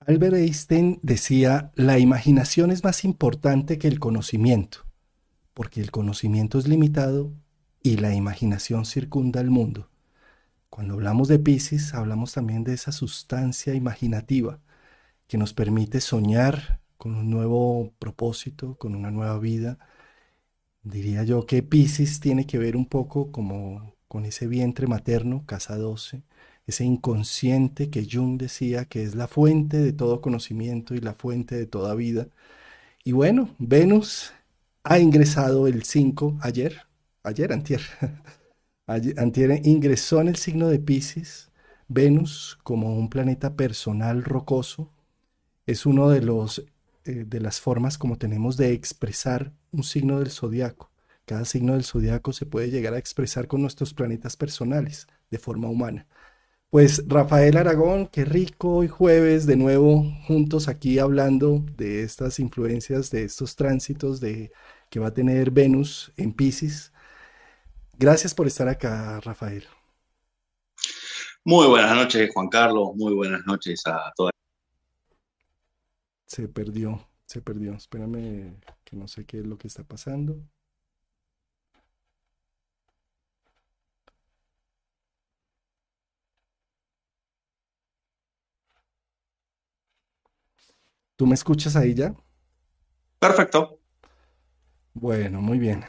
Albert Einstein decía, la imaginación es más importante que el conocimiento, porque el conocimiento es limitado y la imaginación circunda el mundo. Cuando hablamos de Piscis, hablamos también de esa sustancia imaginativa que nos permite soñar con un nuevo propósito, con una nueva vida. Diría yo que Piscis tiene que ver un poco como con ese vientre materno, casa 12, ese inconsciente que Jung decía que es la fuente de todo conocimiento y la fuente de toda vida. Y bueno, Venus ha ingresado el 5 ayer, antier, antier ingresó en el signo de Piscis. Venus, como un planeta personal rocoso, es uno de de las formas como tenemos de expresar un signo del zodiaco. Cada signo del zodiaco se puede llegar a expresar con nuestros planetas personales de forma humana. Pues Rafael Aragón, qué rico hoy jueves de nuevo juntos aquí hablando de estas influencias, de estos tránsitos que va a tener Venus en Piscis. Gracias por estar acá, Rafael. Muy buenas noches, Juan Carlos. Muy buenas noches a todas. Se perdió, se perdió. Espérame, que no sé qué es lo que está pasando. ¿Tú me escuchas ahí ya? Perfecto. Bueno, muy bien.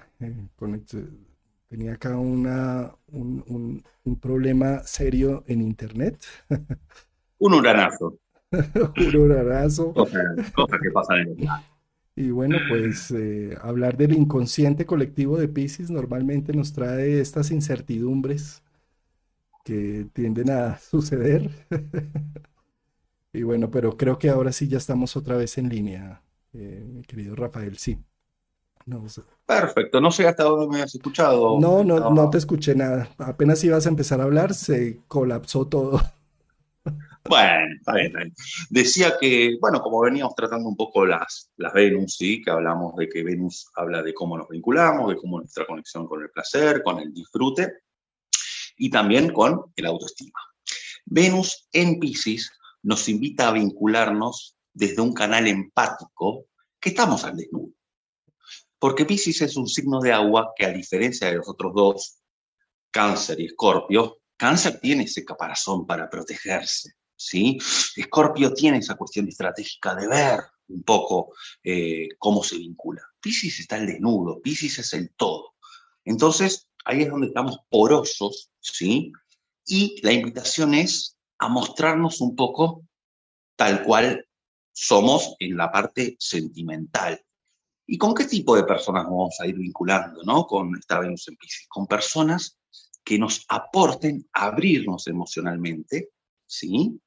Tenía acá un problema serio en internet. Un uranazo. Un horarazo. Cosas que pasan en el plan. Y bueno, pues hablar del inconsciente colectivo de Piscis normalmente nos trae estas incertidumbres que tienden a suceder. Y bueno, pero creo que ahora sí ya estamos otra vez en línea, mi querido Rafael. Sí. No, Perfecto. No sé hasta dónde me has escuchado. no te escuché nada. Apenas ibas a empezar a hablar, se colapsó todo. Bueno, está bien, está bien. Decía que, bueno, como veníamos tratando un poco las Venus, ¿sí? Que hablamos de que Venus habla de cómo nos vinculamos, de cómo nuestra conexión con el placer, con el disfrute y también con el autoestima. Venus en Pisces nos invita a vincularnos desde un canal empático que estamos al desnudo. Porque Piscis es un signo de agua que, a diferencia de los otros dos, Cáncer y Escorpio, Cáncer tiene ese caparazón para protegerse, ¿sí? Escorpio tiene esa cuestión estratégica de ver un poco cómo se vincula. Piscis está el desnudo, Piscis es el todo. Entonces, ahí es donde estamos porosos, ¿sí? Y la invitación es a mostrarnos un poco tal cual somos en la parte sentimental. ¿Y con qué tipo de personas nos vamos a ir vinculando, ¿no? Con esta Venus en Piscis? Con personas que nos aporten a abrirnos emocionalmente, ¿sí?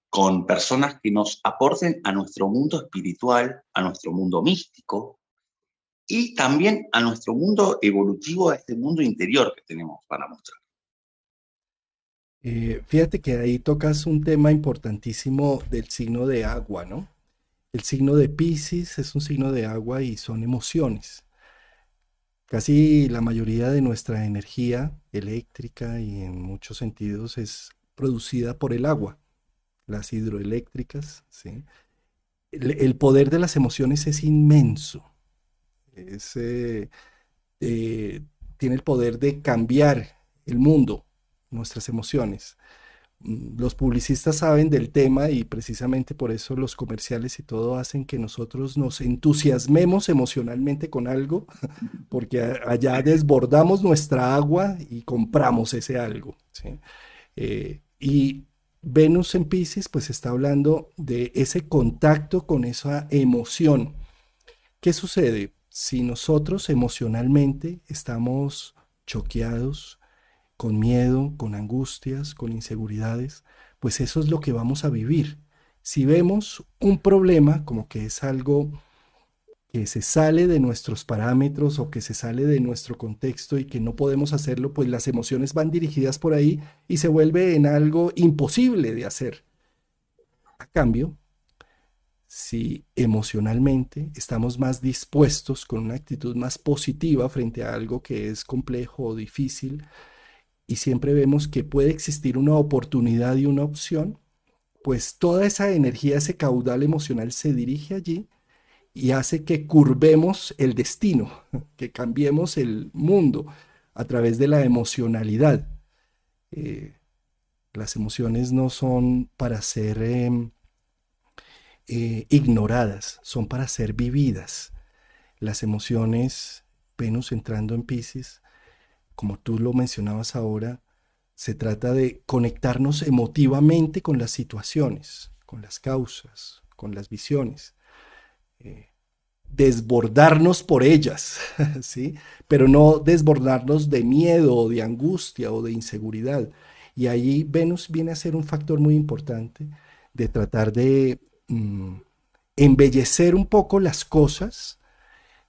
Con personas que nos aporten a nuestro mundo espiritual, a nuestro mundo místico y también a nuestro mundo evolutivo, a este mundo interior que tenemos para mostrar. Fíjate que ahí tocas un tema importantísimo del signo de agua, ¿no? El signo de Piscis es un signo de agua y son emociones. Casi la mayoría de nuestra energía eléctrica y en muchos sentidos es producida por el agua, las hidroeléctricas, ¿sí? El poder de las emociones es inmenso. Es, eh, tiene el poder de cambiar el mundo, nuestras emociones. Los publicistas saben del tema y precisamente por eso los comerciales y todo hacen que nosotros nos entusiasmemos emocionalmente con algo, porque allá desbordamos nuestra agua y compramos ese algo, ¿sí? Y Venus en Pisces pues está hablando de ese contacto con esa emoción. ¿Qué sucede? Si nosotros emocionalmente estamos choqueados, con miedo, con angustias, con inseguridades, pues eso es lo que vamos a vivir. Si vemos un problema como que es algo que se sale de nuestros parámetros o que se sale de nuestro contexto y que no podemos hacerlo, pues las emociones van dirigidas por ahí y se vuelve en algo imposible de hacer. A cambio, si emocionalmente estamos más dispuestos con una actitud más positiva frente a algo que es complejo o difícil y siempre vemos que puede existir una oportunidad y una opción, pues toda esa energía, ese caudal emocional se dirige allí y hace que curvemos el destino, que cambiemos el mundo a través de la emocionalidad. Eh, las emociones no son para ser ignoradas, son para ser vividas. Las emociones, Venus entrando en Pisces, como tú lo mencionabas ahora, se trata de conectarnos emotivamente con las situaciones, con las causas, con las visiones, eh, desbordarnos por ellas, ¿sí? Pero no desbordarnos de miedo o de angustia o de inseguridad. Y ahí Venus viene a ser un factor muy importante de tratar de embellecer un poco las cosas,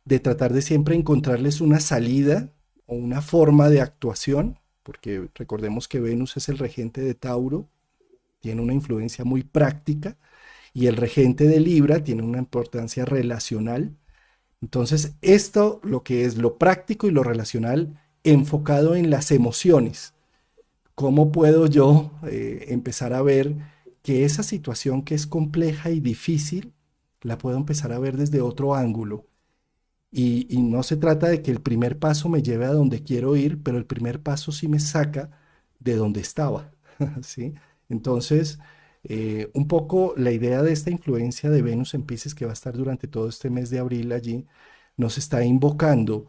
de tratar de siempre encontrarles una salida o una forma de actuación, porque recordemos que Venus es el regente de Tauro, tiene una influencia muy práctica, y el regente de Libra tiene una importancia relacional. Entonces, esto lo que es lo práctico y lo relacional enfocado en las emociones. ¿Cómo puedo yo empezar a ver que esa situación que es compleja y difícil, la puedo empezar a ver desde otro ángulo? Y no se trata de que el primer paso me lleve a donde quiero ir, pero el primer paso sí me saca de donde estaba, ¿sí? Entonces, un poco la idea de esta influencia de Venus en Pisces que va a estar durante todo este mes de abril allí, nos está invocando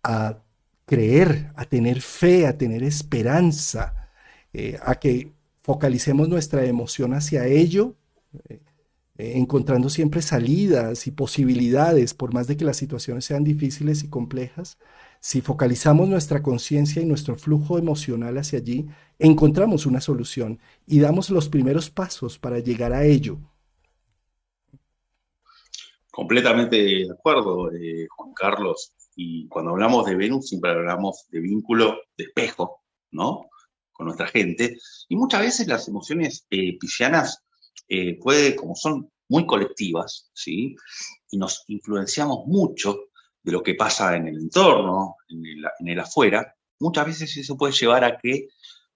a creer, a tener fe, a tener esperanza, a que focalicemos nuestra emoción hacia ello, eh, encontrando siempre salidas y posibilidades, por más de que las situaciones sean difíciles y complejas. Si focalizamos nuestra conciencia y nuestro flujo emocional hacia allí, encontramos una solución y damos los primeros pasos para llegar a ello. Completamente de acuerdo, Juan Carlos. Y cuando hablamos de Venus, siempre hablamos de vínculo, de espejo, ¿no? Con nuestra gente. Y muchas veces las emociones piscianas como son muy colectivas, ¿sí? Y nos influenciamos mucho de lo que pasa en el entorno, en el afuera, muchas veces eso puede llevar a que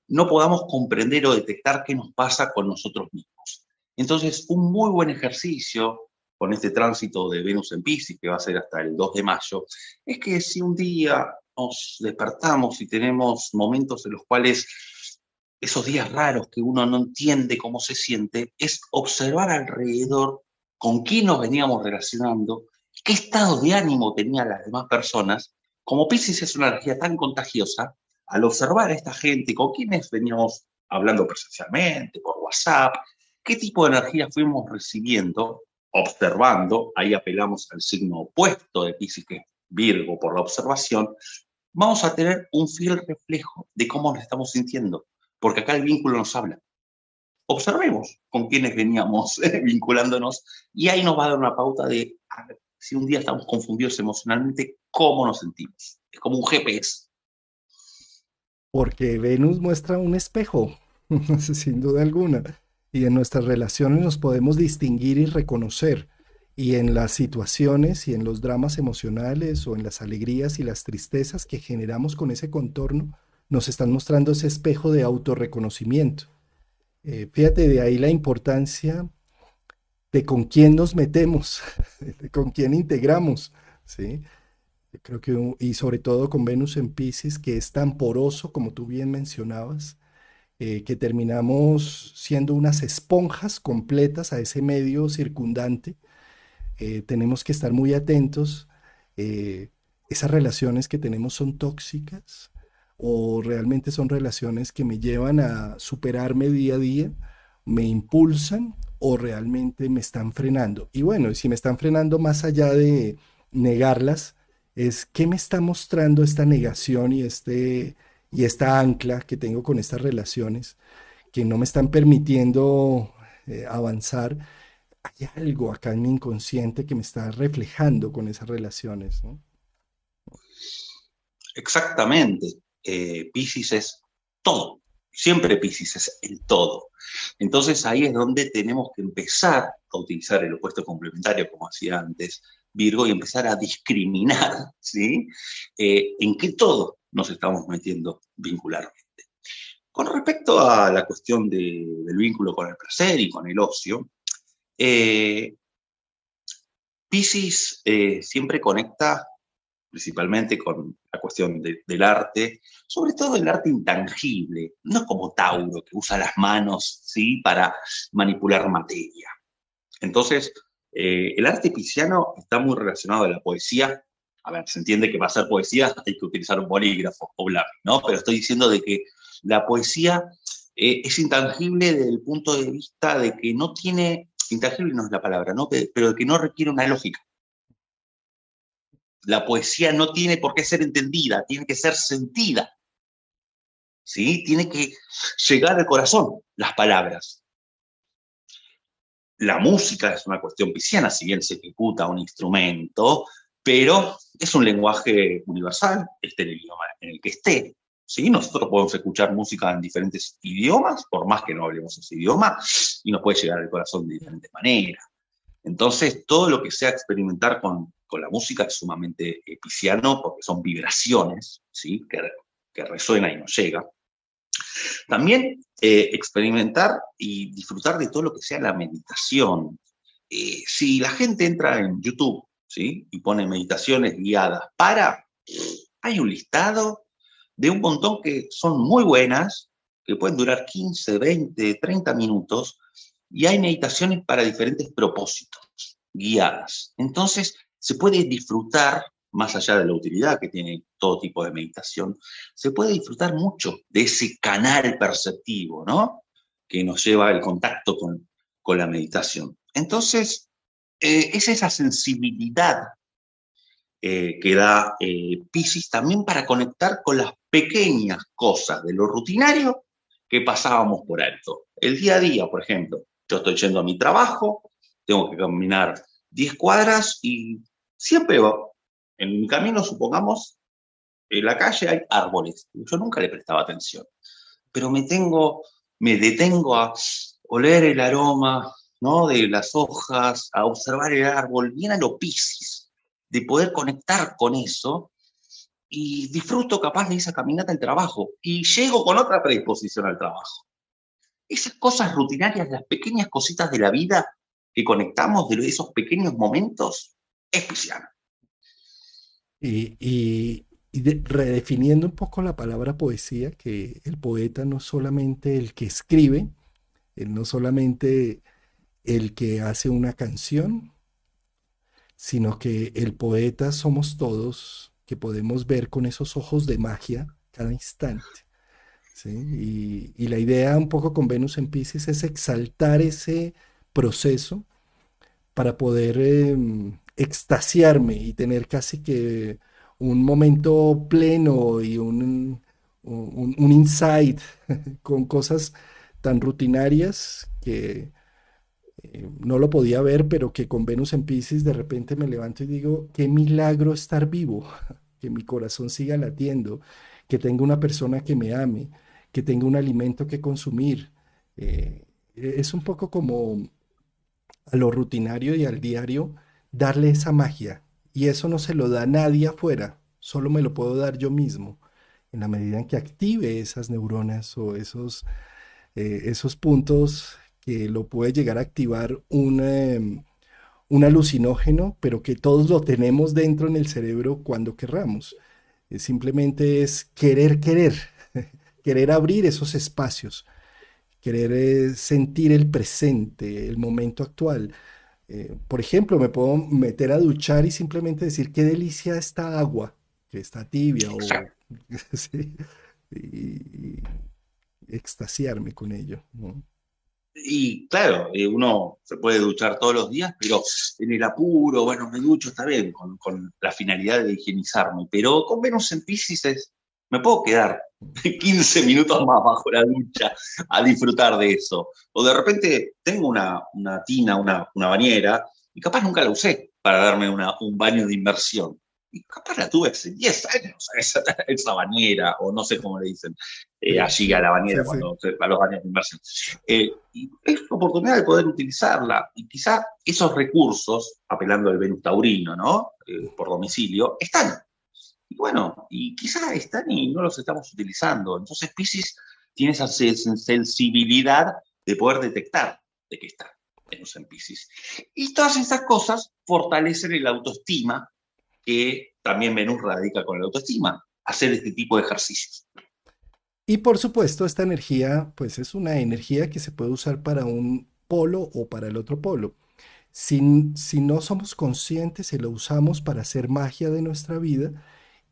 no podamos comprender o detectar qué nos pasa con nosotros mismos. Entonces, un muy buen ejercicio con este tránsito de Venus en Piscis, que va a ser hasta el 2 de mayo, es que si un día nos despertamos y tenemos momentos en los cuales esos días raros que uno no entiende cómo se siente, es observar alrededor con quién nos veníamos relacionando, qué estado de ánimo tenían las demás personas. Como Piscis es una energía tan contagiosa, al observar a esta gente con quienes veníamos hablando presencialmente, por WhatsApp, qué tipo de energía fuimos recibiendo, observando, ahí apelamos al signo opuesto de Piscis, que es Virgo, por la observación, vamos a tener un fiel reflejo de cómo nos estamos sintiendo, porque acá el vínculo nos habla. Observemos con quiénes veníamos vinculándonos y ahí nos va a dar una pauta de si un día estamos confundidos emocionalmente, cómo nos sentimos. Es como un GPS. Porque Venus muestra un espejo, sin duda alguna, y en nuestras relaciones nos podemos distinguir y reconocer, y en las situaciones y en los dramas emocionales o en las alegrías y las tristezas que generamos con ese contorno, nos están mostrando ese espejo de autorreconocimiento. Fíjate, de ahí la importancia de con quién nos metemos, de con quién integramos, ¿sí? Yo creo que, y sobre todo con Venus en Pisces, que es tan poroso, como tú bien mencionabas, que terminamos siendo unas esponjas completas a ese medio circundante. Tenemos que estar muy atentos. eh, Esas relaciones que tenemos son tóxicas o realmente son relaciones que me llevan a superarme día a día, me impulsan o realmente me están frenando. Y bueno, si me están frenando más allá de negarlas, es qué me está mostrando esta negación y y esta ancla que tengo con estas relaciones que no me están permitiendo avanzar. Hay algo acá en mi inconsciente que me está reflejando con esas relaciones, ¿no? Exactamente. Piscis es todo. Siempre Piscis es el todo. Entonces ahí es donde tenemos que empezar a utilizar el opuesto complementario, como hacía antes Virgo, y empezar a discriminar, ¿sí? En qué todo nos estamos metiendo vincularmente. Con respecto a la cuestión del vínculo con el placer y con el ocio, eh, Piscis siempre conecta principalmente con la cuestión del arte, sobre todo el arte intangible, no como Tauro, que usa las manos, ¿sí?, para manipular materia. Entonces, el arte pisciano está muy relacionado a la poesía. A ver, se entiende que para hacer poesía hay que utilizar un bolígrafo o un lápiz, ¿no? Pero estoy diciendo de que la poesía es intangible desde el punto de vista de que no tiene, intangible no es la palabra, ¿no? Pero de que no requiere una lógica. La poesía no tiene por qué ser entendida, tiene que ser sentida, ¿sí? Tiene que llegar al corazón las palabras. La música es una cuestión pisciana, si bien se ejecuta un instrumento, pero es un lenguaje universal, esté en el idioma en el que esté. ¿Sí? Nosotros podemos escuchar música en diferentes idiomas, por más que no hablemos ese idioma, y nos puede llegar al corazón de diferentes maneras. Entonces, todo lo que sea experimentar con la música es sumamente pisciano, porque son vibraciones, ¿sí?, que resuena y nos llega. También experimentar y disfrutar de todo lo que sea la meditación. Si la gente entra en YouTube, ¿sí?, y pone meditaciones guiadas hay un listado de un montón que son muy buenas, que pueden durar 15, 20, 30 minutos, y hay meditaciones para diferentes propósitos, guiadas. Entonces, se puede disfrutar, más allá de la utilidad que tiene todo tipo de meditación, se puede disfrutar mucho de ese canal perceptivo, ¿no?, que nos lleva el contacto con la meditación. Entonces, es esa sensibilidad que da Piscis también para conectar con las pequeñas cosas de lo rutinario que pasábamos por alto. El día a día, por ejemplo, yo estoy yendo a mi trabajo, tengo que caminar 10 cuadras y siempre en mi camino, supongamos, en la calle hay árboles. Yo nunca le prestaba atención, pero me detengo a oler el aroma, ¿no?, de las hojas, a observar el árbol, bien a lo Piscis, de poder conectar con eso y disfruto capaz de esa caminata al trabajo y llego con otra predisposición al trabajo. Esas cosas rutinarias, las pequeñas cositas de la vida que conectamos de esos pequeños momentos, es pisciano. Redefiniendo un poco la palabra poesía, que el poeta no es solamente el que escribe, él no solamente el que hace una canción, sino que el poeta somos todos que podemos ver con esos ojos de magia cada instante. ¿Sí? Y la idea un poco con Venus en Pisces es exaltar ese proceso para poder extasiarme y tener casi que un momento pleno y un insight con cosas tan rutinarias que no lo podía ver, pero que con Venus en Pisces de repente me levanto y digo, qué milagro estar vivo, que mi corazón siga latiendo, que tenga una persona que me ame, que tenga un alimento que consumir. Es un poco como a lo rutinario y al diario darle esa magia. Y eso no se lo da nadie afuera, solo me lo puedo dar yo mismo, en la medida en que active esas neuronas o esos puntos que lo puede llegar a activar un alucinógeno, pero que todos lo tenemos dentro en el cerebro cuando querramos. Simplemente es querer, querer abrir esos espacios, querer sentir el presente, el momento actual. Por ejemplo, me puedo meter a duchar y simplemente decir qué delicia esta agua, que está tibia o Exacto. sí, y extasiarme con ello, ¿no? Y claro, uno se puede duchar todos los días, pero en el apuro, bueno, me ducho, está bien, con la finalidad de higienizarme, pero con Venus en Piscis me puedo quedar 15 minutos más bajo la ducha a disfrutar de eso. O de repente tengo una tina, una bañera, y capaz nunca la usé para darme un baño de inmersión. Y capaz la tuve hace 10 años, esa bañera, o no sé cómo le dicen allí a Sí, la sí, bañera sí. a los baños de inmersión. Y es la oportunidad de poder utilizarla. Y quizá esos recursos, apelando al Venus taurino, ¿no? Por domicilio, están. Y bueno, y quizá están y no los estamos utilizando. Entonces, Piscis tiene esa sensibilidad de poder detectar de qué está Venus en Piscis. Y todas estas cosas fortalecen el autoestima, que también Venus radica con la autoestima, hacer este tipo de ejercicios. Y por supuesto, esta energía, pues es una energía que se puede usar para un polo o para el otro polo. Si no somos conscientes, se lo usamos para hacer magia de nuestra vida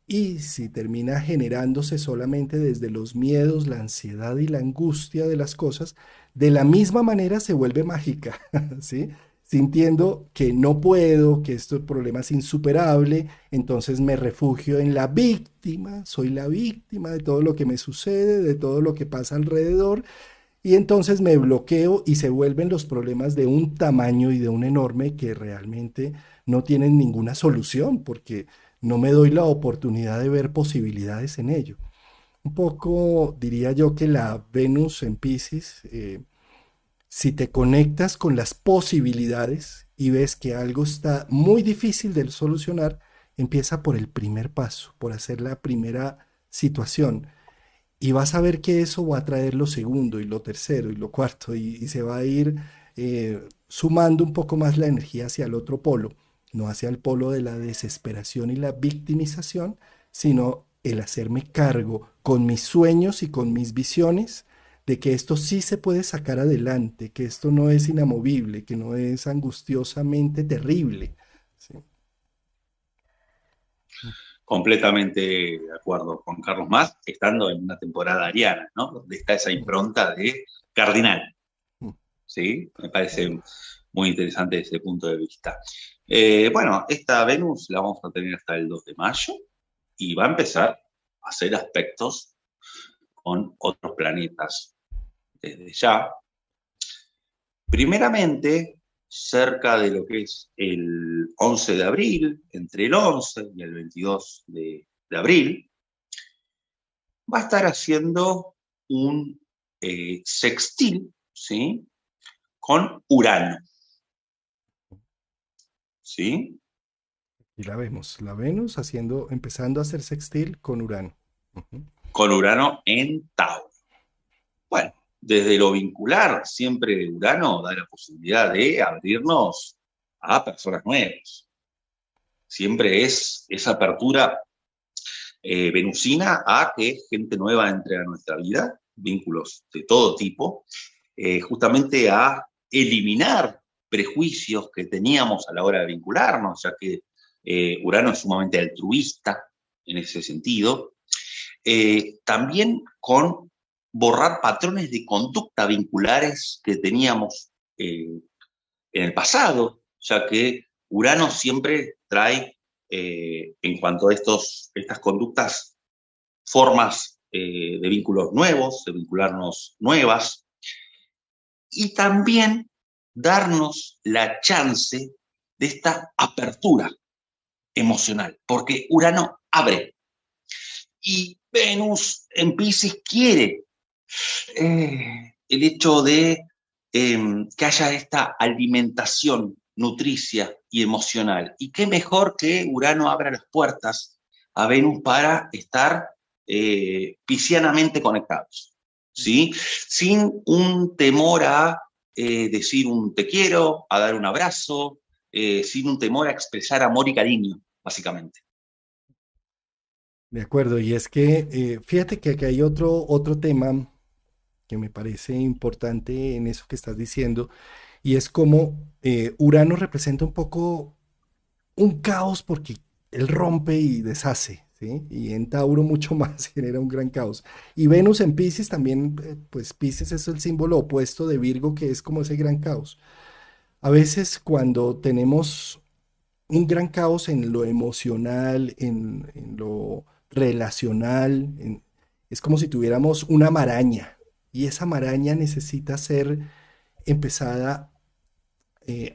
y si termina generándose solamente desde los miedos, la ansiedad y la angustia de las cosas, de la misma manera se vuelve mágica, ¿sí? Sintiendo que no puedo, que este problema es insuperable, entonces me refugio en la víctima, soy la víctima de todo lo que me sucede, de todo lo que pasa alrededor, y entonces me bloqueo y se vuelven los problemas de un tamaño y de un enorme que realmente no tienen ninguna solución porque no me doy la oportunidad de ver posibilidades en ello. Un poco diría yo que la Venus en Pisces, si te conectas con las posibilidades y ves que algo está muy difícil de solucionar, empieza por el primer paso, por hacer la primera situación y vas a ver que eso va a traer lo segundo y lo tercero y lo cuarto y se va a ir sumando un poco más la energía hacia el otro polo, no hacia el polo de la desesperación y la victimización, sino el hacerme cargo con mis sueños y con mis visiones de que esto sí se puede sacar adelante, que esto no es inamovible, que no es angustiosamente terrible. ¿Sí? Completamente de acuerdo con Carlos, más estando en una temporada ariana, ¿no? Donde está esa impronta de cardinal, ¿sí? Me parece muy interesante desde ese punto de vista. Bueno, esta Venus la vamos a tener hasta el 2 de mayo y va a empezar a hacer aspectos con otros planetas desde ya. Primeramente, cerca de lo que es el 11 de abril, entre el 11 y el 22 de abril, va a estar haciendo un sextil, ¿sí? Con Urano, ¿sí? Y la vemos, la Venus haciendo, empezando a hacer sextil con Urano. Ujú. Con Urano en Tauro. Bueno, desde lo vincular, siempre Urano da la posibilidad de abrirnos a personas nuevas. Siempre es esa apertura venusina a que gente nueva entre a nuestra vida, vínculos de todo tipo, justamente a eliminar prejuicios que teníamos a la hora de vincularnos, ya que Urano es sumamente altruista en ese sentido. También con borrar patrones de conducta vinculares que teníamos en el pasado, ya que Urano siempre trae, en cuanto a estas conductas, formas de vínculos nuevos, de vincularnos nuevas, y también darnos la chance de esta apertura emocional, porque Urano abre y Venus en Pisces quiere el hecho de que haya esta alimentación nutricia y emocional. Y qué mejor que Urano abra las puertas a Venus para estar piscianamente conectados, ¿sí? Sin un temor a decir un te quiero, a dar un abrazo, sin un temor a expresar amor y cariño, básicamente. De acuerdo, y es que fíjate que aquí hay otro tema que me parece importante en eso que estás diciendo, y es como Urano representa un poco un caos porque él rompe y deshace, ¿sí? Y en Tauro mucho más genera un gran caos. Y Venus en Pisces también, pues Pisces es el símbolo opuesto de Virgo, que es como ese gran caos. A veces cuando tenemos un gran caos en lo emocional, en lo relacional, es como si tuviéramos una maraña y esa maraña necesita ser empezada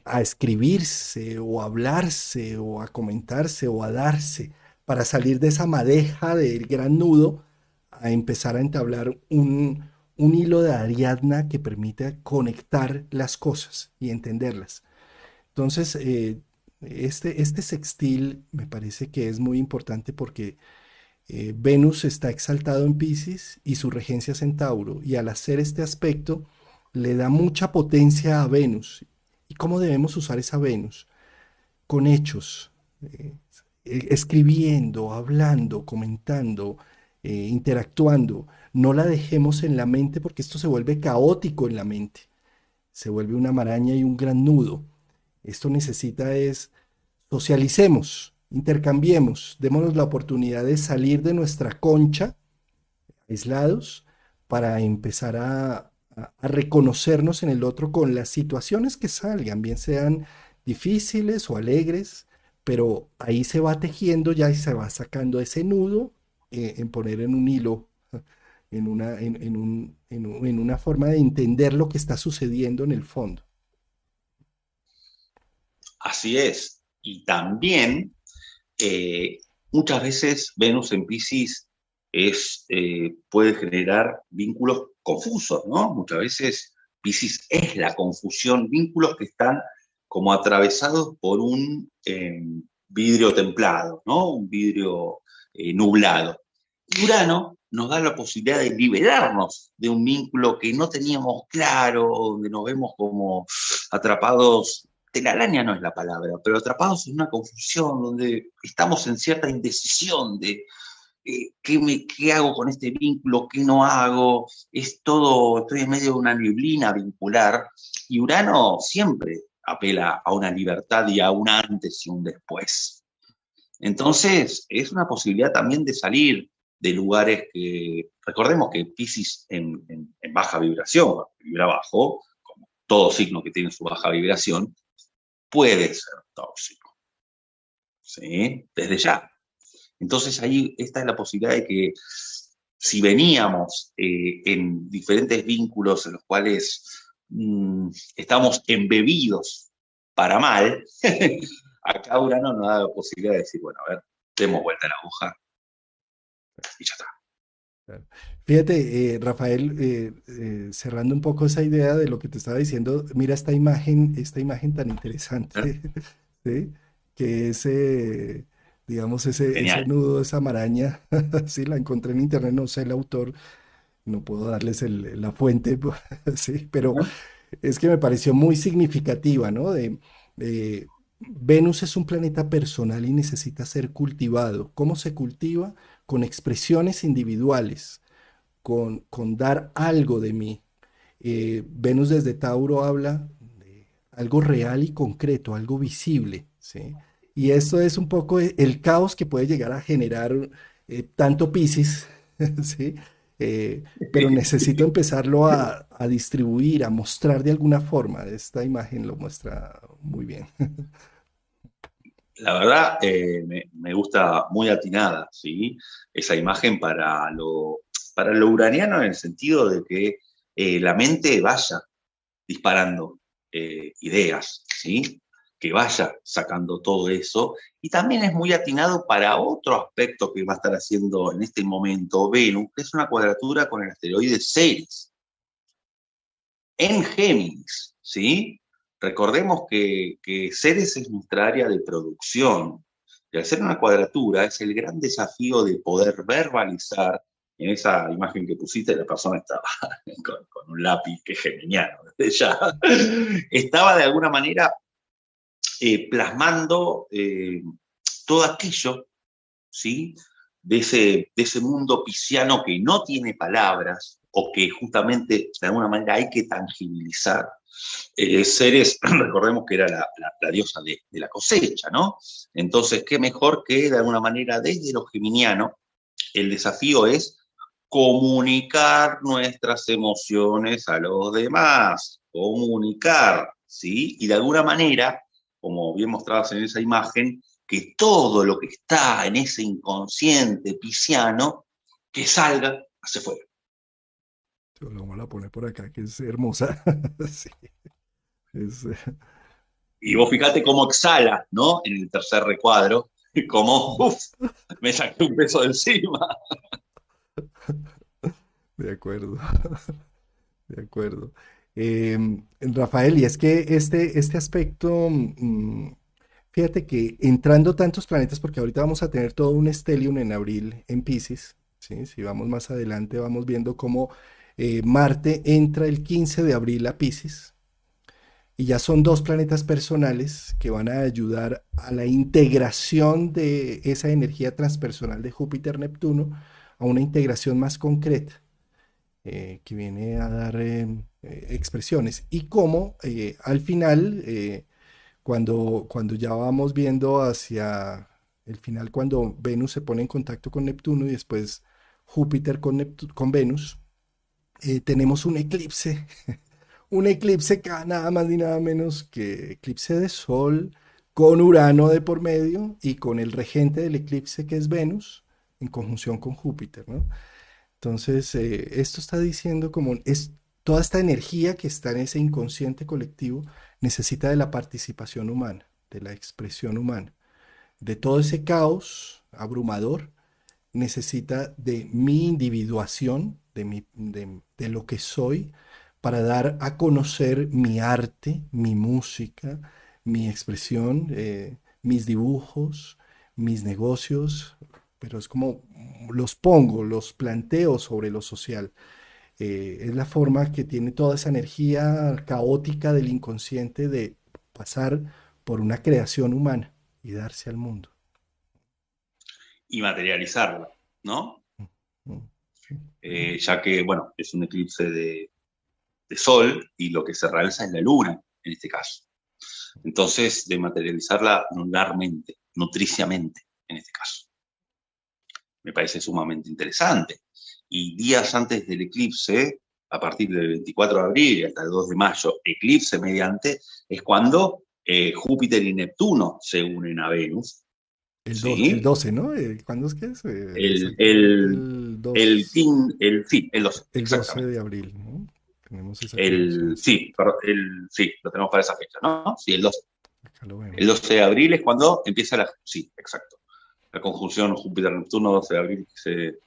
a escribirse o a hablarse o a comentarse o a darse para salir de esa madeja del gran nudo a empezar a entablar un hilo de Ariadna que permita conectar las cosas y entenderlas. Entonces, este sextil me parece que es muy importante porque Venus está exaltado en Piscis y su regencia es en Tauro, y al hacer este aspecto le da mucha potencia a Venus. ¿Y cómo debemos usar esa Venus? Con hechos, eh, escribiendo, hablando, comentando, interactuando. No la dejemos en la mente porque esto se vuelve caótico en la mente, se vuelve una maraña y un gran nudo. Esto necesita es socialicemos, intercambiemos, démonos la oportunidad de salir de nuestra concha, aislados, para empezar a reconocernos en el otro con las situaciones que salgan, bien sean difíciles o alegres, pero ahí se va tejiendo ya y se va sacando ese nudo en poner en un hilo, en una forma de entender lo que está sucediendo en el fondo. Así es. Y también eh, muchas veces Venus en Piscis puede generar vínculos confusos, ¿no? Muchas veces Piscis es la confusión, vínculos que están como atravesados por un vidrio templado, ¿no? Un vidrio nublado. Y Urano nos da la posibilidad de liberarnos de un vínculo que no teníamos claro, donde nos vemos como atrapados, telaraña no es la palabra, pero atrapados en una confusión, donde estamos en cierta indecisión de qué hago con este vínculo, qué no hago, es todo, estoy en medio de una neblina vincular, y Urano siempre apela a una libertad y a un antes y un después. Entonces, es una posibilidad también de salir de lugares que, recordemos que Piscis en baja vibración, vibra bajo, como todo signo que tiene su baja vibración, puede ser tóxico, ¿sí? Desde ya. Entonces ahí esta es la posibilidad de que si veníamos en diferentes vínculos en los cuales estamos embebidos para mal, acá Urano nos da la posibilidad de decir, bueno, a ver, demos vuelta a la hoja y ya está. Claro. Fíjate, Rafael, cerrando un poco esa idea de lo que te estaba diciendo, mira esta imagen tan ¿Eh? interesante, ¿sí? Que ese, digamos, ese Genial. nudo, esa maraña, sí, la encontré en internet, no sé el autor, no puedo darles la fuente, sí, pero ¿Eh? es que me pareció muy significativa, ¿no? Venus es un planeta personal y necesita ser cultivado. ¿Cómo se cultiva? Con expresiones individuales, con dar algo de mí. Venus desde Tauro habla de algo real y concreto, algo visible, ¿sí? Y esto es un poco el caos que puede llegar a generar tanto Piscis, ¿sí? Pero necesito empezarlo a distribuir, a mostrar de alguna forma. Esta imagen lo muestra muy bien. La verdad, me gusta muy atinada, ¿sí? Esa imagen para lo uraniano en el sentido de que la mente vaya disparando ideas, ¿sí? Que vaya sacando todo eso. Y también es muy atinado para otro aspecto que va a estar haciendo en este momento Venus, que es una cuadratura con el asteroide Ceres en Géminis, ¿sí? Recordemos que Ceres es nuestra área de producción. Y al ser una cuadratura es el gran desafío de poder verbalizar. En esa imagen que pusiste, la persona estaba con un lápiz que es geminiano, desde ya. Estaba de alguna manera plasmando todo aquello, ¿sí? De ese mundo pisciano que no tiene palabras o que justamente de alguna manera hay que tangibilizar. Ceres, recordemos que era la diosa de la cosecha, ¿no? Entonces, qué mejor que de alguna manera desde lo geminiano, el desafío es comunicar nuestras emociones a los demás, comunicar, ¿sí? Y de alguna manera, como bien mostradas en esa imagen, que todo lo que está en ese inconsciente pisciano, que salga hacia afuera. Lo vamos a poner por acá, que es hermosa. Sí, es, Y vos fijate cómo exhala, ¿no? En el tercer recuadro, como, uff, me saqué un peso de encima. de acuerdo. De acuerdo. Rafael, y es que este aspecto, Fíjate que entrando tantos planetas, porque ahorita vamos a tener todo un stellium en abril en Piscis, ¿sí? Si vamos más adelante, vamos viendo cómo Marte entra el 15 de abril a Piscis, y ya son dos planetas personales que van a ayudar a la integración de esa energía transpersonal de Júpiter-Neptuno a una integración más concreta, que viene a dar expresiones. Y cómo al final, cuando ya vamos viendo hacia el final, cuando Venus se pone en contacto con Neptuno y después Júpiter con Venus, tenemos un eclipse nada más ni nada menos que eclipse de Sol con Urano de por medio y con el regente del eclipse que es Venus en conjunción con Júpiter, ¿no? Entonces, esto está diciendo como es toda esta energía que está en ese inconsciente colectivo necesita de la participación humana, de la expresión humana, de todo ese caos abrumador necesita de mi individuación, de lo que soy, para dar a conocer mi arte, mi música, mi expresión, mis dibujos, mis negocios, pero es como los pongo, los planteo sobre lo social. Es la forma que tiene toda esa energía caótica del inconsciente de pasar por una creación humana y darse al mundo. Y materializarla, ¿no? Mm. Ya que, bueno, es un eclipse de Sol y lo que se realza es la Luna, en este caso. Entonces, de materializarla lunarmente, nutriciamente, en este caso. Me parece sumamente interesante. Y días antes del eclipse, a partir del 24 de abril hasta el 2 de mayo, eclipse mediante, es cuando Júpiter y Neptuno se unen a Venus, El ¿sí? 12, ¿no? ¿Cuándo es que es? El, Exactamente el, el el, 2, sí, el 12, el 12 exactamente. de abril, ¿no? Tenemos esa coincidencia. Sí, perdón, sí, lo tenemos para esa fecha, ¿no? Sí, el 12. Acá lo El vemos. 12 de abril es cuando empieza la... Sí, exacto. La conjunción Júpiter-Neptuno, 12 de abril, quise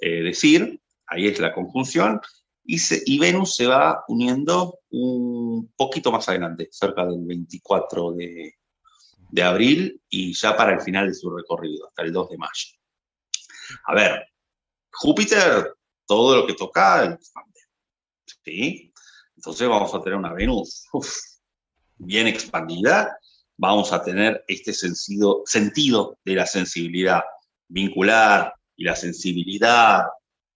decir. Ahí es la conjunción. Y Venus se va uniendo un poquito más adelante, cerca del 24 de abril y ya para el final de su recorrido, hasta el 2 de mayo. A ver, Júpiter, todo lo que toca, expande, ¿sí? Entonces vamos a tener una Venus bien expandida, vamos a tener este sentido de la sensibilidad vincular y la sensibilidad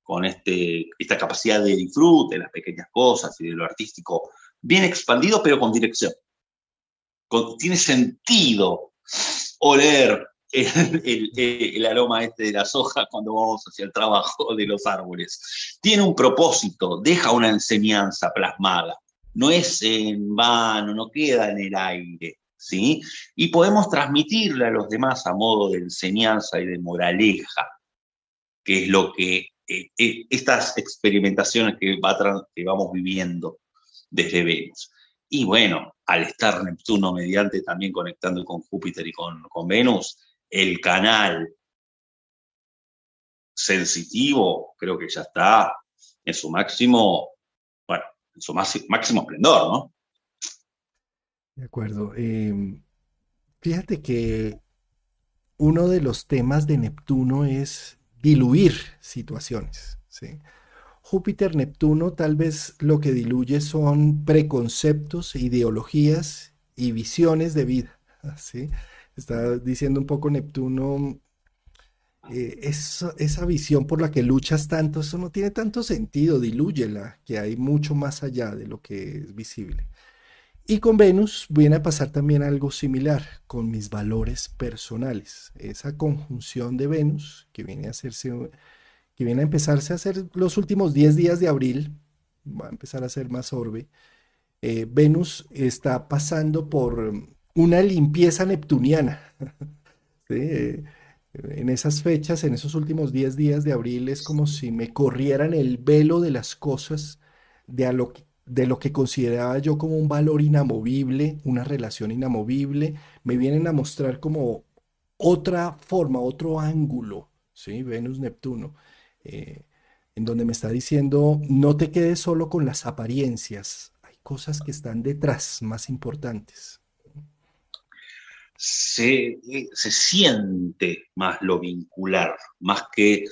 con esta capacidad de disfrute de las pequeñas cosas y de lo artístico bien expandido, pero con dirección. Tiene sentido oler el aroma de las hojas cuando vamos hacia el trabajo de los árboles. Tiene un propósito, deja una enseñanza plasmada. No es en vano, no queda en el aire, ¿sí? Y podemos transmitirle a los demás a modo de enseñanza y de moraleja, que es lo que estas experimentaciones que vamos viviendo desde Venus. Y bueno, al estar Neptuno mediante también conectando con Júpiter y con Venus, el canal sensitivo creo que ya está en su máximo, bueno, en su máximo esplendor, ¿no? De acuerdo. Fíjate que uno de los temas de Neptuno es diluir situaciones, ¿sí? Júpiter-Neptuno tal vez lo que diluye son preconceptos, ideologías y visiones de vida, ¿sí? Está diciendo un poco Neptuno, esa visión por la que luchas tanto, eso no tiene tanto sentido, dilúyela, que hay mucho más allá de lo que es visible. Y con Venus viene a pasar también algo similar con mis valores personales. Esa conjunción de Venus que viene a empezarse a hacer los últimos 10 días de abril, va a empezar a ser más orbe. Venus está pasando por una limpieza neptuniana. ¿Sí? En esas fechas, en esos últimos 10 días de abril, es como si me corrieran el velo de las cosas, de lo que consideraba yo como un valor inamovible, una relación inamovible. Me vienen a mostrar como otra forma, otro ángulo, ¿sí? Venus-Neptuno, eh, en donde me está diciendo, no te quedes solo con las apariencias, hay cosas que están detrás, más importantes. se siente más lo vincular, más que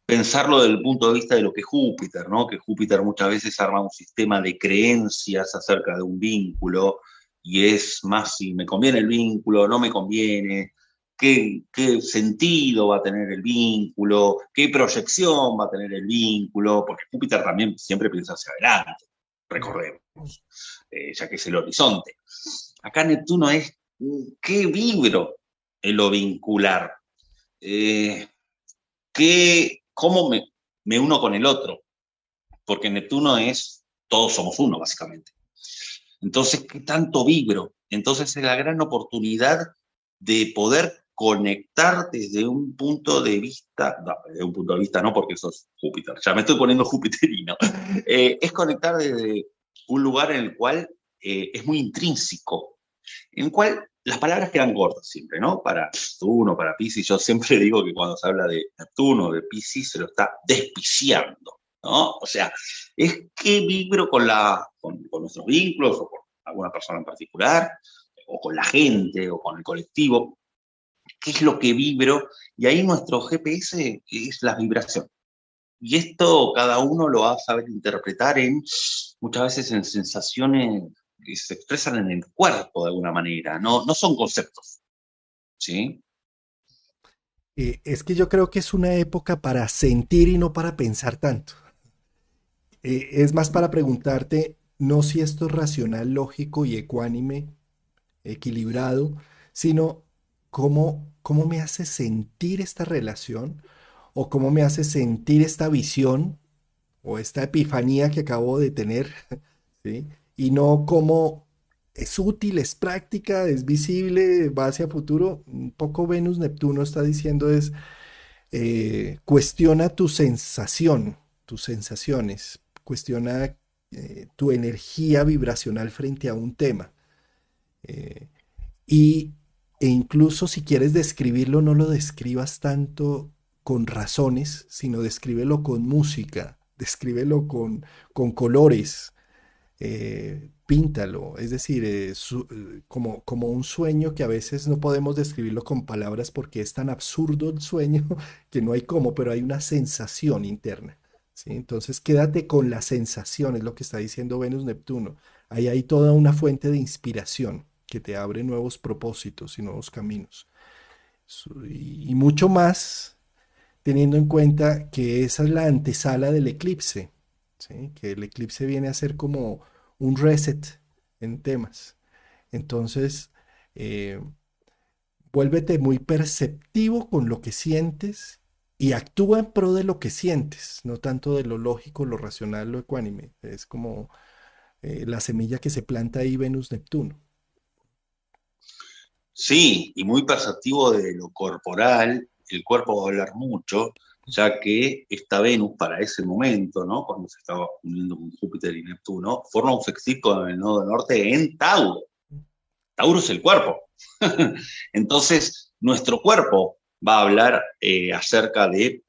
pensarlo desde el punto de vista de lo que es Júpiter, ¿no? Que Júpiter muchas veces arma un sistema de creencias acerca de un vínculo y es más si me conviene el vínculo, no me conviene, qué sentido va a tener el vínculo, qué proyección va a tener el vínculo, porque Júpiter también siempre piensa hacia adelante, recordemos, ya que es el horizonte. Acá Neptuno es qué vibro en lo vincular, eh, cómo me uno con el otro, porque Neptuno es, todos somos uno, básicamente. Entonces, ¿qué tanto vibro? Entonces es la gran oportunidad de poder conectar desde un punto de vista, no, desde un punto de vista no porque eso es Júpiter, ya me estoy poniendo jupiterino, es conectar desde un lugar en el cual es muy intrínseco, en el cual las palabras quedan cortas siempre, ¿no? Para Neptuno, para Piscis, yo siempre digo que cuando se habla de Neptuno, de Piscis, se lo está despiciando, ¿no? O sea, es que vibro con nuestros vínculos o con alguna persona en particular, o con la gente, o con el colectivo, qué es lo que vibro, y ahí nuestro GPS es la vibración. Y esto cada uno lo va a saber interpretar muchas veces en sensaciones que se expresan en el cuerpo de alguna manera, no son conceptos, ¿sí? Es que yo creo que es una época para sentir y no para pensar tanto. Es más para preguntarte, no si esto es racional, lógico y ecuánime, equilibrado, sino cómo me hace sentir esta relación o cómo me hace sentir esta visión o esta epifanía que acabo de tener, ¿sí? Y no cómo es útil, es práctica, es visible, va hacia futuro. Un poco Venus-Neptuno está diciendo es, cuestiona tu sensación, tus sensaciones, cuestiona tu energía vibracional frente a un tema. Eh, y, e incluso si quieres describirlo, no lo describas tanto con razones, sino descríbelo con música, descríbelo con colores, píntalo, es decir, como un sueño que a veces no podemos describirlo con palabras porque es tan absurdo el sueño que no hay cómo, pero hay una sensación interna. ¿Sí? Entonces quédate con la sensación, es lo que está diciendo Venus-Neptuno. Ahí hay toda una fuente de inspiración que te abre nuevos propósitos y nuevos caminos. Y mucho más teniendo en cuenta que esa es la antesala del eclipse, ¿sí? Que el eclipse viene a ser como un reset en temas. Entonces, eh, vuélvete muy perceptivo con lo que sientes y actúa en pro de lo que sientes, no tanto de lo lógico, lo racional, lo ecuánime. Es como la semilla que se planta ahí Venus-Neptuno. Sí, y muy perceptivo de lo corporal, el cuerpo va a hablar mucho, ya que esta Venus para ese momento, ¿no? Cuando se estaba uniendo con Júpiter y Neptuno, forma un sextil con el nodo norte en Tauro. Tauro es el cuerpo. Entonces, nuestro cuerpo va a hablar acerca de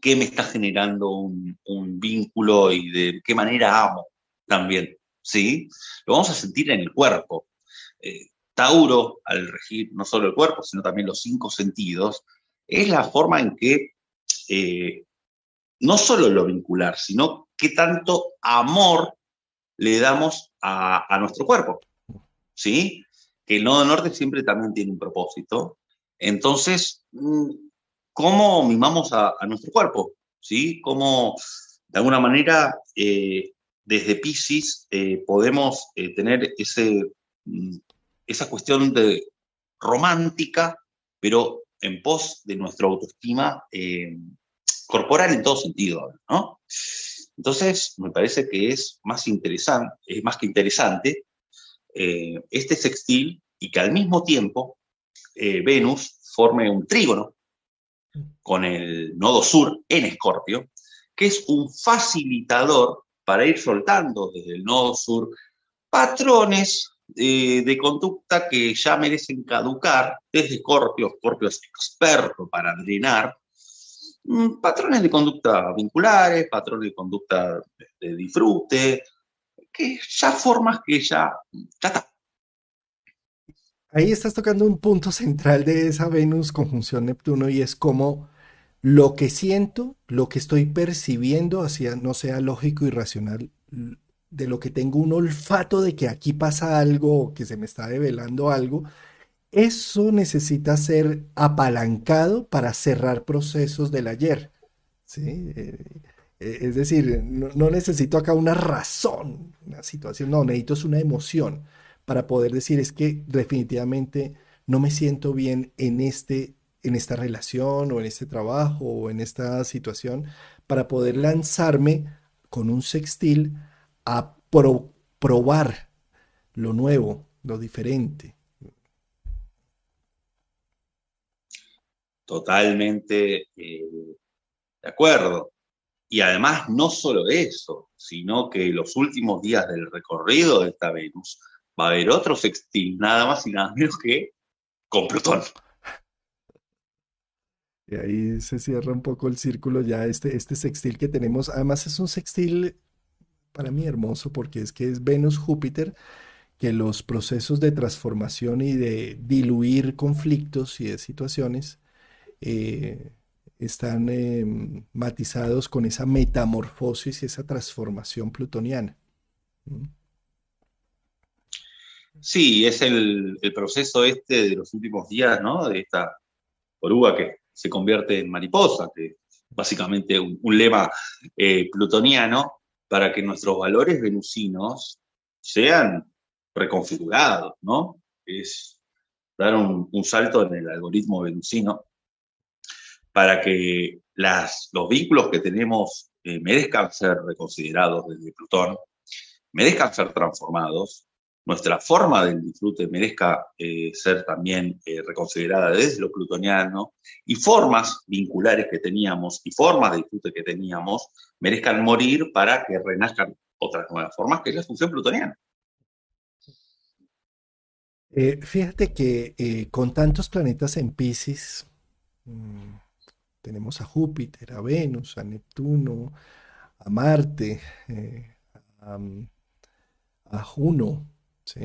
qué me está generando un vínculo y de qué manera amo también, ¿sí? Lo vamos a sentir en el cuerpo. Tauro, al regir no solo el cuerpo, sino también los cinco sentidos, es la forma en que eh, no solo lo vincular, sino qué tanto amor le damos a nuestro cuerpo, ¿sí? Que el nodo norte siempre también tiene un propósito. Entonces, ¿cómo mimamos a nuestro cuerpo? ¿Sí? ¿Cómo, de alguna manera, desde Pisces podemos tener mm, esa cuestión de romántica, pero en pos de nuestra autoestima corporal en todo sentido, ¿no? Entonces, me parece que es más interesante, es más que interesante este sextil y que al mismo tiempo Venus forme un trígono con el nodo sur en Escorpio, que es un facilitador para ir soltando desde el nodo sur patrones de conducta que ya merecen caducar desde Escorpio. Escorpio es experto para drenar. Patrones de conducta vinculares, patrones de conducta de disfrute, que ya formas que ya está. Ahí estás tocando un punto central de esa Venus conjunción Neptuno y es como lo que siento, lo que estoy percibiendo, hacia no sea lógico y racional, de lo que tengo un olfato de que aquí pasa algo o que se me está develando algo, eso necesita ser apalancado para cerrar procesos del ayer. ¿Sí? Es decir, no necesito acá una razón, una situación, no, necesito es una emoción para poder decir es que definitivamente no me siento bien en esta relación o en este trabajo o en esta situación para poder lanzarme con un sextil a probar lo nuevo, lo diferente. Totalmente de acuerdo. Y además, no solo eso, sino que los últimos días del recorrido de esta Venus va a haber otro sextil, nada más y nada menos que con Plutón. Y ahí se cierra un poco el círculo ya este sextil que tenemos. Además es un sextil para mí hermoso porque es que es Venus-Júpiter, que los procesos de transformación y de diluir conflictos y de situaciones eh, están matizados con esa metamorfosis y esa transformación plutoniana. ¿Mm? Sí, es el proceso este de los últimos días, ¿no? De esta oruga que se convierte en mariposa, que es básicamente un lema plutoniano para que nuestros valores venusinos sean reconfigurados, ¿no? Es dar un salto en el algoritmo venusino para que los vínculos que tenemos merezcan ser reconsiderados desde Plutón, merezcan ser transformados, nuestra forma del disfrute merezca ser también reconsiderada desde lo plutoniano y formas vinculares que teníamos y formas de disfrute que teníamos merezcan morir para que renazcan otras nuevas formas, que es la función plutoniana. Fíjate que con tantos planetas en Pisces, mm, tenemos a Júpiter, a Venus, a Neptuno, a Marte, a, a Juno, ¿sí?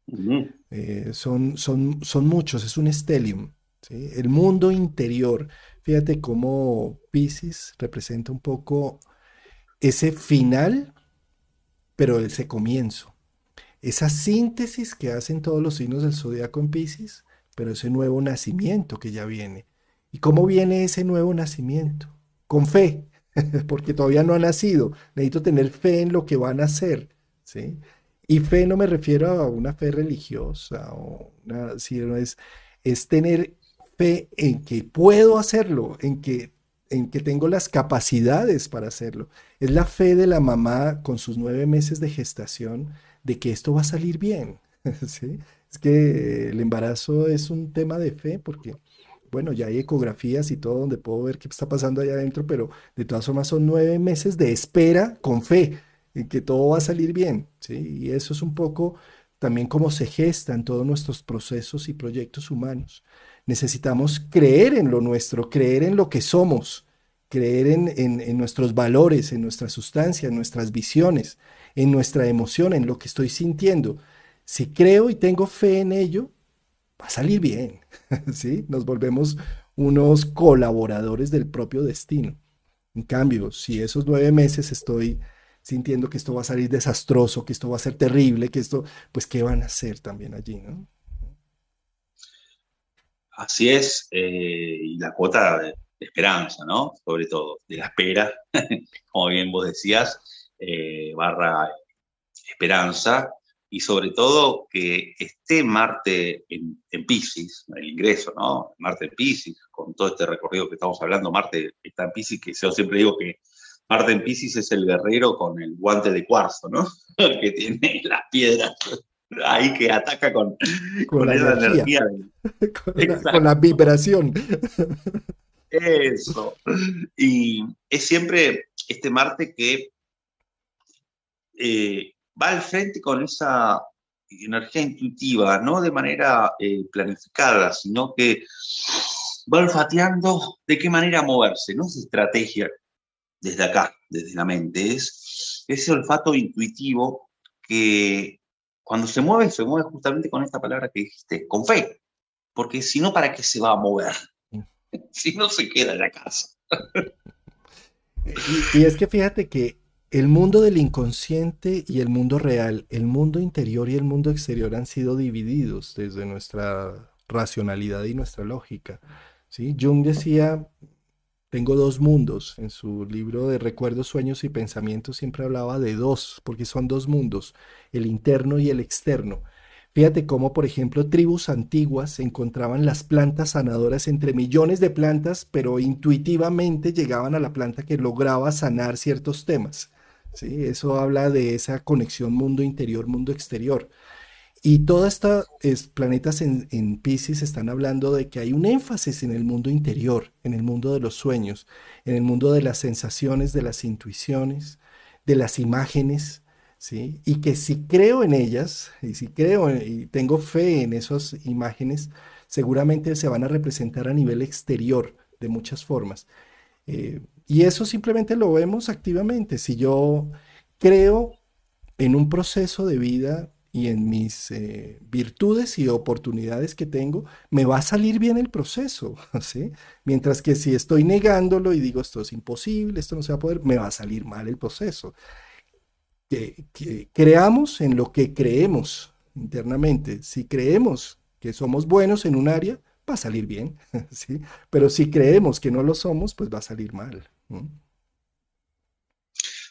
Uh -huh. Son muchos, es un stellium, ¿sí? El mundo interior, fíjate cómo Pisces representa un poco ese final, pero ese comienzo. Esa síntesis que hacen todos los signos del zodiaco en Pisces, pero ese nuevo nacimiento que ya viene. ¿Y cómo viene ese nuevo nacimiento? Con fe, porque todavía no ha nacido. Necesito tener fe en lo que van a hacer, ¿sí? Y fe no me refiero a una fe religiosa o una, sino es tener fe en que puedo hacerlo, en que tengo las capacidades para hacerlo. Es la fe de la mamá con sus 9 meses de gestación de que esto va a salir bien. ¿Sí? Es que el embarazo es un tema de fe porque, bueno, ya hay ecografías y todo donde puedo ver qué está pasando allá adentro, pero de todas formas son 9 meses de espera con fe en que todo va a salir bien. ¿Sí? Y eso es un poco también cómo se gestan todos nuestros procesos y proyectos humanos. Necesitamos creer en lo nuestro, creer en lo que somos, creer en nuestros valores, en nuestra sustancia, en nuestras visiones, en nuestra emoción, en lo que estoy sintiendo. Si creo y tengo fe en ello, va a salir bien, ¿sí? Nos volvemos unos colaboradores del propio destino. En cambio, si esos 9 meses estoy sintiendo que esto va a salir desastroso, que esto va a ser terrible, que esto, pues, ¿qué van a hacer también allí, no? Así es, y la cuota de esperanza, ¿no? Sobre todo, de la espera, como bien vos decías, barra esperanza, y sobre todo que esté Marte en Pisces, el ingreso, ¿no? Marte en Pisces, con todo este recorrido que estamos hablando, Marte está en Pisces, que yo siempre digo que Marte en Pisces es el guerrero con el guante de cuarzo, ¿no? Que tiene las piedras ahí que ataca Con con la esa energía, energía. con la Exacto, vibración. eso. Y es siempre este Marte que va al frente con esa energía intuitiva, no de manera planificada, sino que va olfateando de qué manera moverse, no es estrategia desde acá, desde la mente, es ese olfato intuitivo que cuando se mueve justamente con esta palabra que dijiste, con fe. Porque si no, ¿para qué se va a mover? Si no, se queda en la casa. Y es que fíjate que el mundo del inconsciente y el mundo real, el mundo interior y el mundo exterior han sido divididos desde nuestra racionalidad y nuestra lógica. ¿Sí? Jung decía, tengo dos mundos. En su libro de Recuerdos, Sueños y Pensamientos siempre hablaba de dos, porque son dos mundos, el interno y el externo. Fíjate cómo, por ejemplo, tribus antiguas encontraban las plantas sanadoras entre millones de plantas, pero intuitivamente llegaban a la planta que lograba sanar ciertos temas. ¿Sí? Eso habla de esa conexión mundo interior, mundo exterior. Y todas estas planetas en Pisces están hablando de que hay un énfasis en el mundo interior, en el mundo de los sueños, en el mundo de las sensaciones, de las intuiciones, de las imágenes, ¿sí? Y que si creo en ellas, y si creo y tengo fe en esas imágenes, seguramente se van a representar a nivel exterior de muchas formas. Y eso simplemente lo vemos activamente. Si yo creo en un proceso de vida y en mis virtudes y oportunidades que tengo, me va a salir bien el proceso, ¿sí? Mientras que si estoy negándolo y digo esto es imposible, esto no se va a poder, me va a salir mal el proceso. Que creamos en lo que creemos internamente. Si creemos que somos buenos en un área, va a salir bien, ¿sí? Pero si creemos que no lo somos, pues va a salir mal. ¿No?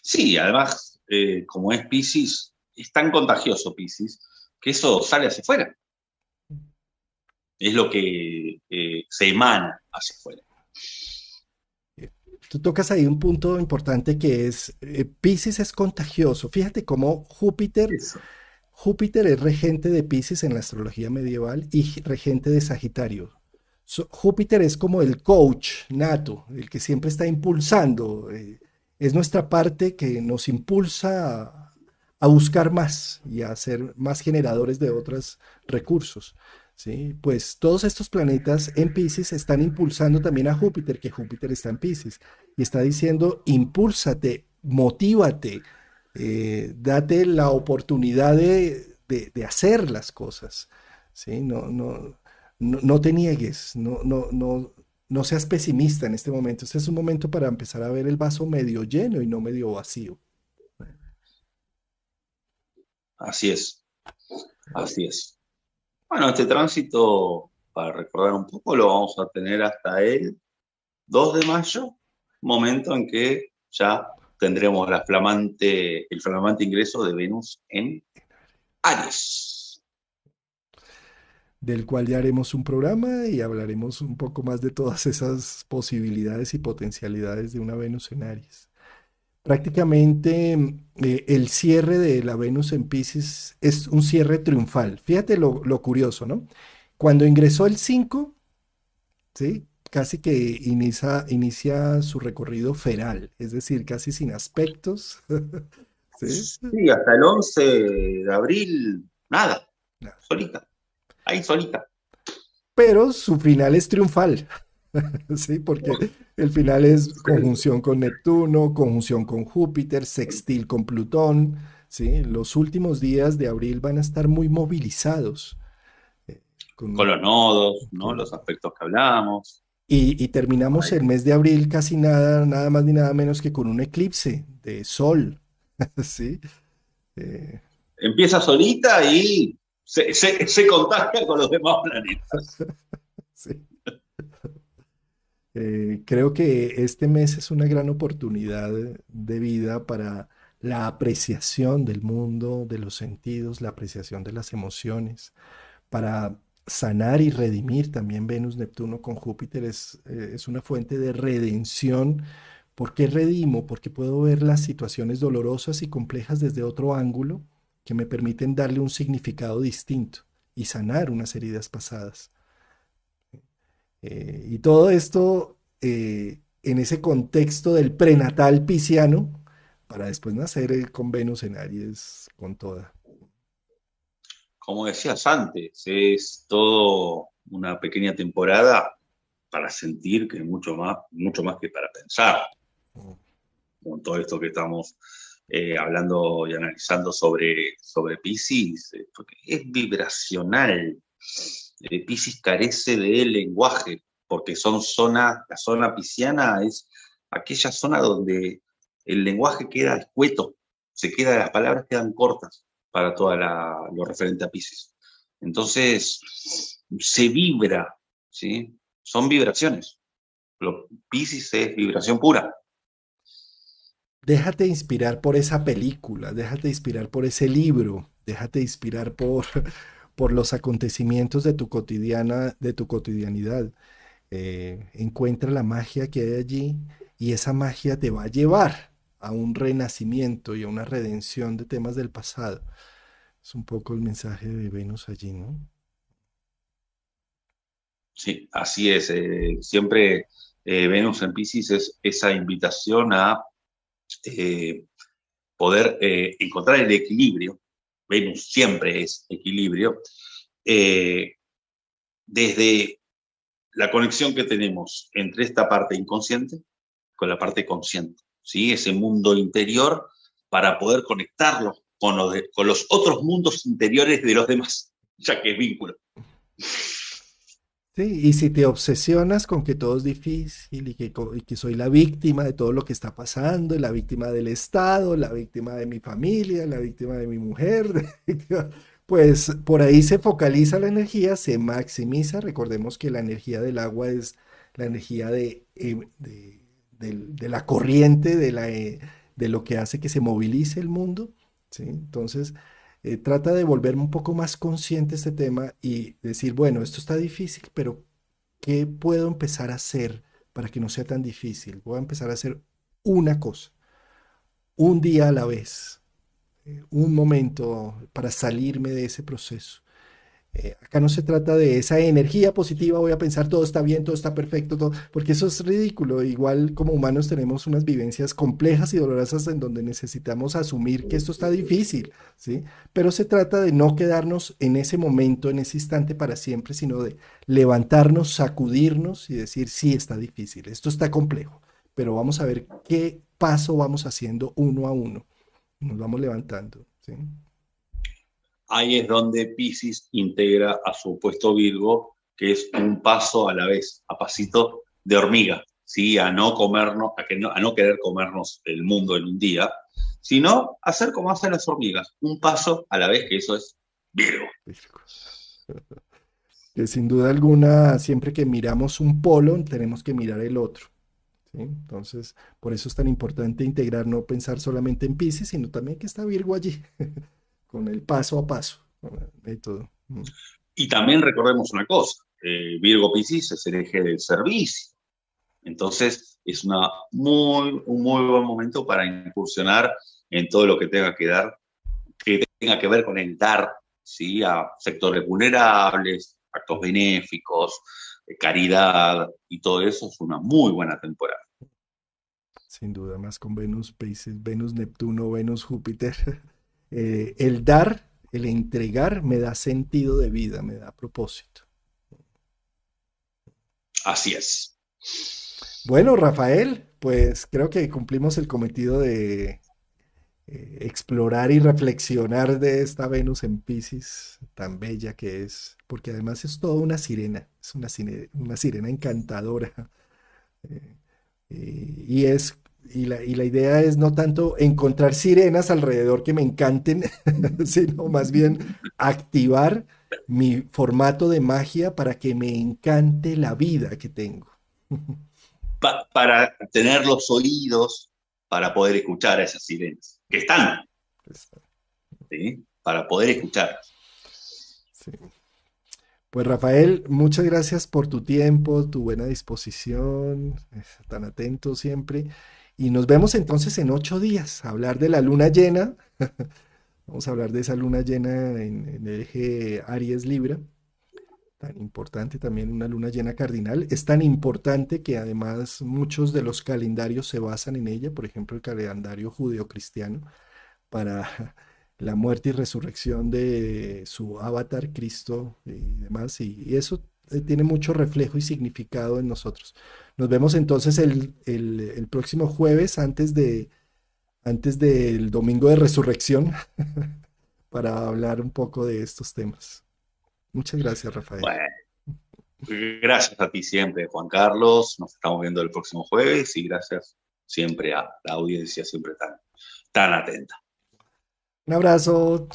Sí, además, como es Piscis, es tan contagioso Piscis, que eso sale hacia afuera. Es lo que se emana hacia afuera. Tú tocas ahí un punto importante que es, Pisces es contagioso. Fíjate cómo Eso. Júpiter es regente de Pisces en la astrología medieval y regente de Sagitario. Júpiter es como el coach nato, el que siempre está impulsando. Es nuestra parte que nos impulsa a buscar más y a ser más generadores de otros recursos. ¿Sí? Pues todos estos planetas en Pisces están impulsando también a Júpiter, que Júpiter está en Pisces, y está diciendo, impúlsate, motívate, date la oportunidad de hacer las cosas. ¿Sí? No te niegues, no seas pesimista en este momento. Este es un momento para empezar a ver el vaso medio lleno y no medio vacío. Así es, así es. Bueno, este tránsito, para recordar un poco, lo vamos a tener hasta el 2 de mayo, momento en que ya tendremos el flamante ingreso de Venus en Aries. Del cual ya haremos un programa y hablaremos un poco más de todas esas posibilidades y potencialidades de una Venus en Aries. Prácticamente el cierre de la Venus en Pisces es un cierre triunfal. Fíjate lo curioso, ¿no? Cuando ingresó el 5, ¿sí? Casi que inicia su recorrido feral, es decir, casi sin aspectos, ¿sí? Sí, hasta el 11 de abril, nada, solita, ahí solita. Pero su final es triunfal, ¿sí? Porque el final es Sí. conjunción con Neptuno, conjunción con Júpiter, sextil con Plutón, ¿sí? Los últimos días de abril van a estar muy movilizados. eh, Con con, los nodos, ¿no? con- Los aspectos que hablamos. y terminamos Ahí. el mes de abril casi nada más ni nada menos que con un eclipse de sol, ¿sí? Eh, Empieza solita y se contagia con los demás planetas. sí. Creo que este mes es una gran oportunidad de vida para la apreciación del mundo, de los sentidos, la apreciación de las emociones, para sanar y redimir también Venus, Neptuno con Júpiter es una fuente de redención. ¿Por qué redimo? Porque puedo ver las situaciones dolorosas y complejas desde otro ángulo que me permiten darle un significado distinto y sanar unas heridas pasadas. Y todo esto en ese contexto del prenatal pisciano, para después nacer con Venus en Aries con toda. Como decías antes, es todo una pequeña temporada para sentir que es mucho más que para pensar, con todo esto que estamos hablando y analizando sobre Piscis, porque es vibracional. Piscis carece de lenguaje, porque la zona pisciana es aquella zona donde el lenguaje queda escueto, las palabras quedan cortas para lo referente a Piscis. Entonces, se vibra, ¿sí? Son vibraciones. Piscis es vibración pura. Déjate inspirar por esa película, déjate inspirar por ese libro, déjate inspirar por, por los acontecimientos de tu cotidianidad. Encuentra la magia que hay allí y esa magia te va a llevar a un renacimiento y a una redención de temas del pasado. Es un poco el mensaje de Venus allí, ¿no? Sí, así es. Siempre Venus en Piscis es esa invitación a eh, poder encontrar el equilibrio. Venus siempre es equilibrio. eh, Desde la conexión que tenemos entre esta parte inconsciente con la parte consciente, ¿sí? Ese mundo interior para poder conectarlo con los otros mundos interiores de los demás, ya que es vínculo. Sí, y si te obsesionas con que todo es difícil y que soy la víctima de todo lo que está pasando, la víctima del Estado, la víctima de mi familia, la víctima de mi mujer, pues por ahí se focaliza la energía, se maximiza. Recordemos que la energía del agua es la energía de la corriente, de lo que hace que se movilice el mundo, ¿sí? Entonces, trata de volverme un poco más consciente de este tema y decir, bueno, esto está difícil, pero ¿qué puedo empezar a hacer para que no sea tan difícil? Voy a empezar a hacer una cosa, un día a la vez, un momento para salirme de ese proceso. Acá no se trata de esa energía positiva, voy a pensar todo está bien, todo está perfecto, todo, porque eso es ridículo. Igual como humanos tenemos unas vivencias complejas y dolorosas en donde necesitamos asumir que esto está difícil, ¿sí? Pero se trata de no quedarnos en ese momento, en ese instante para siempre, sino de levantarnos, sacudirnos y decir, sí, está difícil, esto está complejo, pero vamos a ver qué paso vamos haciendo uno a uno. Nos vamos levantando, ¿sí? Ahí es donde Piscis integra a su opuesto Virgo, que es un paso a la vez, a pasito de hormiga, ¿sí? A no comernos, a no querer comernos el mundo en un día, sino hacer como hacen las hormigas, un paso a la vez, que eso es Virgo. Que sin duda alguna, siempre que miramos un polo, tenemos que mirar el otro, ¿sí? Entonces, por eso es tan importante integrar, no pensar solamente en Piscis, sino también que está Virgo allí, con el paso a paso, con el método. Y también recordemos una cosa, Virgo Piscis es el eje del servicio, entonces es un muy buen momento para incursionar en todo lo que tenga que dar, que tenga que ver con el dar, ¿sí? A sectores vulnerables, actos benéficos, caridad y todo eso es una muy buena temporada. Sin duda, más con Venus, Piscis, Venus, Neptuno, Venus, Júpiter. El dar, el entregar, me da sentido de vida, me da propósito. Así es. Bueno, Rafael, pues creo que cumplimos el cometido de explorar y reflexionar de esta Venus en Piscis tan bella que es, porque además es toda una sirena, es una sirena encantadora. eh, y es y la idea es no tanto encontrar sirenas alrededor que me encanten, sino más bien activar mi formato de magia para que me encante la vida que tengo. Para tener los oídos para poder escuchar a esas sirenas, que están, ¿sí? Para poder escucharlas. Sí. Pues Rafael, muchas gracias por tu tiempo, tu buena disposición, tan atento siempre. Y nos vemos entonces en 8 días a hablar de la luna llena. Vamos a hablar de esa luna llena en el eje Aries Libra, tan importante también una luna llena cardinal. Es tan importante que además muchos de los calendarios se basan en ella, por ejemplo el calendario judeocristiano para la muerte y resurrección de su avatar, Cristo y demás. Y eso tiene mucho reflejo y significado en nosotros. Nos vemos entonces el próximo jueves antes antes del domingo de resurrección para hablar un poco de estos temas. Muchas gracias, Rafael. Bueno, gracias a ti siempre, Juan Carlos. Nos estamos viendo el próximo jueves y gracias siempre a la audiencia, siempre tan atenta. Un abrazo.